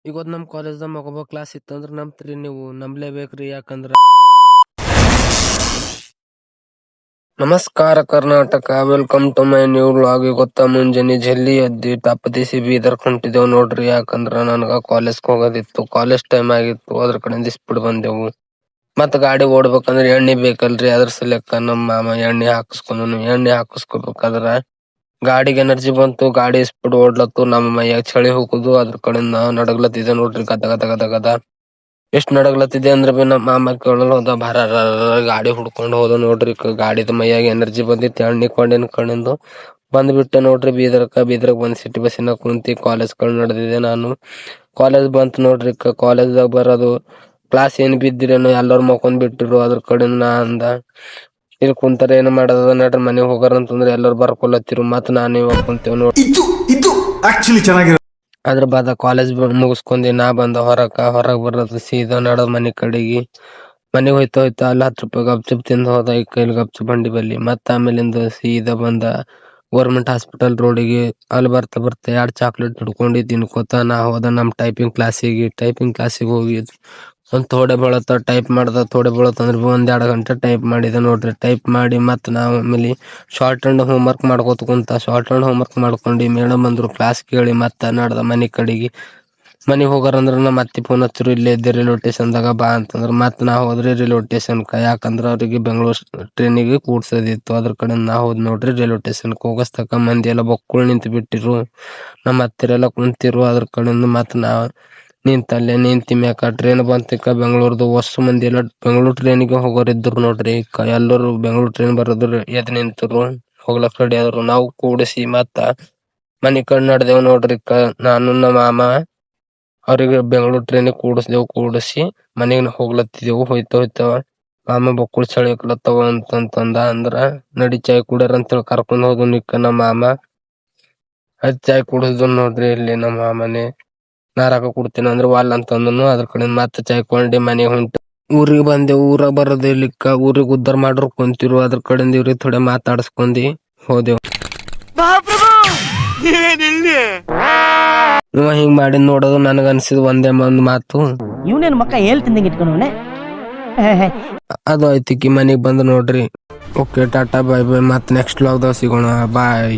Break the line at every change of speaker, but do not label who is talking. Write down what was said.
ಇವತ್ತು ನಮ್ಮ ಕಾಲೇಜ್ದಾಗ ಮಗೊಬ್ಬ ಕ್ಲಾಸ್ ಇತ್ತಂದ್ರೆ ನಂಬ್ತೀರಿ ನೀವು? ನಂಬಲೇಬೇಕ್ರಿ. ಯಾಕಂದ್ರೆ ನಮಸ್ಕಾರ Karnataka, welcome to my new vlog. ಗೊತ್ತಾ, ಮುಂಜಾನೆ ಜಲ್ದಿ ಎದ್ದು ತಪ್ಪದಿಸಿ ಬೀದರ್ ಹೊಂಟಿದೆವು ನೋಡ್ರಿ. ಯಾಕಂದ್ರ ನನಗ ಕಾಲೇಜ್ಗೆ ಹೋಗೋದಿತ್ತು. ಕಾಲೇಜ್ ಟೈಮ್ ಆಗಿತ್ತು, ಅದ್ರ ಕಡೆಯಿಂದ ಸ್ಪೀಡ್ ಬಂದೆವು. ಮತ್ ಗಾಡಿ ಓಡ್ಬೇಕಂದ್ರೆ ಎಣ್ಣೆ ಬೇಕಲ್ರಿ. ಅದ್ರ ಸಲಕ್ಕ ನಮ್ಮ ಮಾಮ ಎಣ್ಣೆ ಹಾಕಿಸ್ಕೊಂಡನು. ಎಣ್ಣೆ ಹಾಕಿಸ್ಕೊಬೇಕಾದ್ರ ಗಾಡಿಗೆ ಎನರ್ಜಿ ಬಂತು, ಗಾಡಿ ಸ್ಪೀಡ್ ಓಡ್ಲತ್ತು. ನಮ್ಮ ಮೈಯಾಗ ಚಳಿ ಹೋಗುದು, ಅದ್ರ ಕಡೆಯಿಂದ ನಡಗ್ಲತ್ತಿದೆ ನೋಡ್ರಿ. ಗದ ಗದ ಗದ ಗದ ಎಷ್ಟ್ ನಡಗ್ಲತ್ತಿದೆ ಅಂದ್ರೆ ಬಿ ನಮ್ಮ ಮಾಮ ಕೇಳಲ್ ಹೋದ, ಭಾರ ಗಾಡಿ ಹುಡ್ಕೊಂಡು ಹೋದ ನೋಡ್ರಿ. ಗಾಡಿದ ಮೈಯಾಗ ಎನರ್ಜಿ ಬಂದಿತ್ತು, ಎಣ್ಣೆ ಕೊಂಡಿಂದು ಬಂದ್ಬಿಟ್ಟೆ ನೋಡ್ರಿ ಬೀದರ್ಗ್ ಬಂದ್ ಸಿಟಿ ಬಸ್ಸಿನ ಕುಂತಿ ಕಾಲೇಜ್ ನಡೆದಿದೆ. ನಾನು ಕಾಲೇಜ್ ಬಂತ ನೋಡ್ರಿ. ಕಾಲೇಜ್ದಾಗ ಬರೋದು ಕ್ಲಾಸ್ ಏನ್ ಬಿದ್ದಿರೇನು, ಎಲ್ಲರೂ ಮಕೊಂಡ್ ಬಿಟ್ಟಿರು. ಅದ್ರ ಕಡೆಯಿಂದ ನಾ ಅಂದ, ಇಲ್ಲಿ ಕುಂತಾರ ಏನ್ ಮಾಡೋದ ನಡ್ರಿ ಮನೆಗೆ ಹೋಗಾರ ಅಂತಂದ್ರೆ ಎಲ್ಲರೂ ಬರ್ಕೊಳತ್ತಿರು. ಮತ್ ನಾನು ಇವಾಗ ಕುಂತೇವ್ ನೋಡ್ರಿ.
ಇದು ಆಕ್ಚುಲಿ ಚೆನ್ನಾಗಿರೋ
ಅದ್ರ ಬಾದ ಕಾಲೇಜ್ ಮುಗಿಸ್ಕೊಂಡಿ ನಾ ಬಂದ ಹೊರಗ್ ಬರೋದು ಸೀದಾ ನಡೋದ್ ಮನೆ ಕಡೆಗೆ. ಮನೆಗೆ ಹೋಯ್ತಾ ಅಲ್ಲಿ 10 ರೂಪಾಯಿ ಗಪ್ಚುಪ್ ತಿಂದು ಹೋದ. ಈ ಕೈಲಿ ಗಪ್ಚುಪ್ ಬಂಡಿ ಬಲ್ಲಿ. ಮತ್ತ ಆಮೇಲಿಂದ ಸೀದಾ ಬಂದ ಗೌರ್ಮೆಂಟ್ ಹಾಸ್ಪಿಟಲ್ ರೋಡಿಗೆ. ಅಲ್ಲಿ ಬರ್ತಾ 2 ಚಾಕ್ಲೇಟ್ ಹಿಡ್ಕೊಂಡು ತಿನ್ಕೋತ ನಾ ಹೋದ ನಮ್ ಟೈಪಿಂಗ್ ಕ್ಲಾಸಿಗೆ ಹೋಗಿ ಒಂದ್ ಥೋಡೆ ಬಳತ್ತ ಟೈಪ್ ಮಾಡ್ದ. ಥೋಡೆ ಬಳತ್ತಂದ್ರೆ 1-2 ಗಂಟೆ ಟೈಪ್ ಮಾಡಿದೆ ನೋಡ್ರಿ. ಟೈಪ್ ಮಾಡಿ ಮತ್ ನಾವು ಆಮೇಲೆ ಶಾರ್ಟ್ ಅಂಡ್ ಹೋಮ್ವರ್ಕ್ ಮಾಡ್ಕೋತ ಕುಂತ. ಶಾರ್ಟ್ ಅಂಡ್ ಹೋಮ್ವರ್ಕ್ ಮಾಡ್ಕೊಂಡು ಮೇಡಮ್ ಅಂದ್ರು, ಕ್ಲಾಸ್ ಕೇಳಿ ಮತ್ತ ನಡ್ದ ಮನೆ ಕಡೆಗೆ. ಮನೆಗೆ ಹೋಗಾರಂದ್ರ ನಮ್ಮ ಅತ್ತಿ ಫೋನ್ ಹಚ್ಚರು, ಇಲ್ಲೇ ಇದ್ದೆ ರೈಲ್ವೆ ಸ್ಟೇಷನ್ದಾಗ ಬಾ ಅಂತಂದ್ರ ಮತ್ ನಾ ಹೋದ್ರಿ ರೈಲ್ವೆ ಸ್ಟೇಷನ್ಕ. ಯಾಕಂದ್ರ ಅವ್ರಿಗೆ ಬೆಂಗಳೂರು ಟ್ರೈನಿಗೆ ಕೂಡ್ಸೋದಿತ್ತು. ಅದ್ರ ಕಡೆ ನಾ ಹೋದ್ ನೋಡ್ರಿ ರೈಲ್ವೆ ಸ್ಟೇಷನ್ಕ್. ಹೋಗಸ್ತಕ ಮಂದಿ ಎಲ್ಲ ಬೊಕ್ಕುಳ್ ನಿಂತು ಬಿಟ್ಟಿರು, ನಮ್ಮ ಹತ್ತಿರೆಲ್ಲ ಕುಂತಿರು. ಅದ್ರ ಕಡೆಯಿಂದ ಮತ್ ನಾ ನಿಂತಿ ಮ್ಯಾಕ ಟ್ರೈನ್ ಬಂತಿಕ್ಕ ಬೆಂಗಳೂರ್ದು. ಹೊಸ ಮಂದಿ ಎಲ್ಲ ಬೆಂಗಳೂರು ಟ್ರೈನಿಗೆ ಹೋಗೋರಿದ್ರು ನೋಡ್ರಿ. ಎಲ್ಲರೂ ಬೆಂಗಳೂರು ಟ್ರೈನ್ ಬರೋದ್ರ ಎದ್ ನಿಂತರು, ಹೋಗ್ಲಕ್ ರೆಡಿ ಆದ್ರು. ನಾವು ಕೂಡಿಸಿ ಮತ್ತ ಮನಿ ಕಡೆ ನಡ್ದೇವ್ ನೋಡ್ರಿ. ನಾನು ನಮ್ಮ ಮಾಮ ಅವ್ರಿಗೆ ಬೆಂಗಳೂರು ಟ್ರೈನಿಗೆ ಕೂಡಿಸಿ ಮನೆಗೆ ಹೋಗ್ಲತ್ತಿದೆವು. ಹೋಯ್ತಾ ಮಾಮ ಬೊಕ್ಕುಳ್ ಚಳಿ ಹಾಕ್ಲತ್ತವ ಅಂತಂದ. ಅಂದ್ರ ನಡಿ ಚಾಯ್ ಕುಡಿಯರ್ ಅಂತೇಳಿ ಕರ್ಕೊಂಡ್ ಹೋದ್ ನಿಕ್ಕ ನಮ್ಮ ಮಾಮ. ಅದ್ ಚಾಯ್ ಕುಡಿದ್ ನೋಡ್ರಿ. ಇಲ್ಲಿ ನಮ್ಮ ಮಾಮನೆ ನಾ ರೊಕ್ಕ ಕೊಡ್ತೀನಿ ಅಂದ್ರೆ ವಾಲ್ ಅಂತಂದನು. ಅದ್ರ ಕಡೆ ಮತ್ತೆ ಚಾಯ್ ಕೊಂಡಿ ಮನೆಗೆ ಹೊಂಟು ಊರಿಗೆ ಬಂದೆವು. ಊರಾಗ ಬರೋದು ಇಲ್ಲಿಕ್ಕ ಊರಿಗೆ ಉದ್ದಾರ ಮಾಡ್ರು ಕುಂತಿರು. ಅದ್ರ ಕಡೆಯಿಂದ ಇವ್ರಿಗೆ ಥೋಡೆ ಮಾತಾಡ್ಸ್ಕೊಂಡಿ ಹೋದೆವು. ಇವ ಹಿಂಗ್ ಮಾಡಿ ನೋಡೋದು ನನಗ ಅನ್ಸಿದ್ ಒಂದೇ ಒಂದ್ ಮಾತು,
ಇವನೇನು ಮಕ್ಕ ಹೇಳ್ತಿಂದಂಗೆ ಇಟ್ಕೊಂಡವನೆ.
ಅದು ಆಯ್ತಿಕ್ಕಿ ಮನೆಗ್ ಬಂದು ನೋಡ್ರಿ. ಓಕೆ, ಟಾಟಾ, ಬಾಯ್ ಬಾಯ್. ಮತ್ತೆ ನೆಕ್ಸ್ಟ್ ವ್ಲಾಗ್ದಾಗ ಸಿಗೋಣ. ಬಾಯ್.